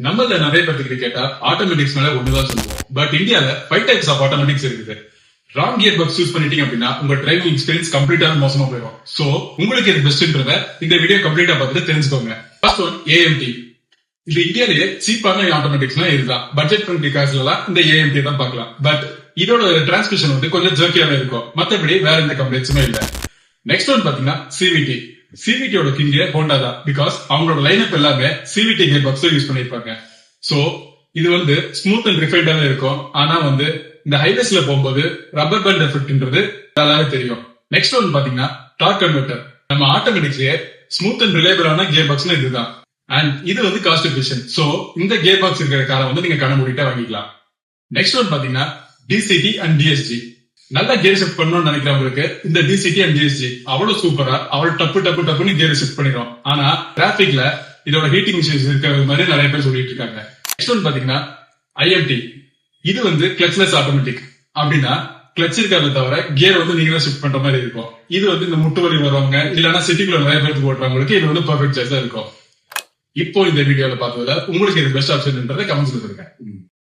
நம்மள நிறைய பேருக்கு கேட்டா ஆட்டோமேட்டிக்ஸ் மேல ஒண்ணுதான் சொல்லுவோம். பட் இந்தியால 5 டைப்ஸ் ஆஃப் ஆட்டோமேட்டிக்ஸ் இருக்குது. ராங் கியர் பாக்ஸ் யூஸ் பண்ணிட்டீங்க அப்படின்னா உங்க டிரைவிங் எக்ஸ்பீரியன்ஸ் கம்ப்ளீட்டா மோசமா போயிடும். சோ உங்களுக்கு இது பெஸ்ட்ன்றத இந்த வீடியோ கம்ப்ளீட்டா பார்த்துட்டு தெரிஞ்சுக்கோங்க. First one AMD. இது இந்தியாலேயே சீப்பான ஆட்டோமேட்டிக்ஸ்னா இதுதான். பட்ஜெட் ஃப்ரெண்ட்லி காசுல எல்லாம் இந்த ஏஎம்டி தான் பார்க்கலாம். பட் இதோட டிரான்ஸ்மிஷன் வந்து கொஞ்சம் ஜர்க்கியாவே இருக்கும். மத்தபடி வேற எந்த கம்ப்ளைண்ட்ஸுமே இல்ல. நெக்ஸ்ட் ஒன் பாத்தீங்கன்னா சிவிடி. சிவிடியோட கிங்கே ஹோண்டா தான். பிகாஸ் அவங்களோட லைனப் எல்லாமே சிவிடி கியர் பாக்ஸ் யூஸ் பண்ணிருப்பாங்க. சோ இது வந்து ஸ்மூத் அண்ட் ரிஃபைன்டாவே இருக்கும். ஆனா வந்து இந்த ஹைவேஸ்ல போகும்போது ரப்பர் பேண்ட் எஃபெக்ட்ன்றது நல்லாவே தெரியும். நெக்ஸ்ட் ஒன் பாத்தீங்கன்னா டார்க் கன்வெர்ட்டர். நம்ம ஆட்டோமேட்டிக்ஸ்லயே ஸ்மூத் அண்ட் ரிலேபிளான கியர் பாக்ஸ்ல இதுதான். அண்ட் இது வந்து காஸ்ட் எஃபிஷியன்ட். சோ இந்த கியர் பாக்ஸ் இருக்கிற காரை வந்து நீங்க கண்ண மூடிட்டா வாங்கிக்கலாம். நெக்ஸ்ட் ஒன் பாத்தீங்கன்னா டிசிடி அண்ட் டிஎஸ்ஜி. நல்லா கியர் ஷிஃப்ட் பண்ணணும்னு நினைக்கிறவங்களுக்கு இந்த டிசிடி அண்ட் டிஎஸ்ஜி அவ்வளவு சூப்பரா அவ்வளவு டப்புன்னு கியர் ஷிஃப்ட் பண்ணிடும். ஆனா டிராபிக்ல இதோட ஹீட்டிங் இஷ்யூஸ் இருக்கிற மாதிரி நிறைய பேர் சொல்லிட்டு இருக்காங்க. நெக்ஸ்ட் ஒன் பாத்தீங்கன்னா ஐஎம்டி. இது வந்து கிளச்லெஸ் ஆட்டோமேட்டிக். அப்படின்னா கிளச் இருக்காத தவிர கியர் வந்து நீங்க ஷிஃப்ட் பண்ற மாதிரி இருக்கும். இது வந்து இந்த முட்டு வலி வரவங்க இல்லைன்னா சிட்டிக்குள்ள நிறைய பேருக்கு ஓட்டுறவங்களுக்கு இது வந்து பர்ஃபெக்ட் சாய்ஸா இருக்கும். இப்போ இந்த வீடியோல பார்த்ததுல உங்களுக்கு இது பெஸ்ட் ஆப்ஷன்ன்றதை கமெண்ட்ஸ்ல சொல்லுங்க.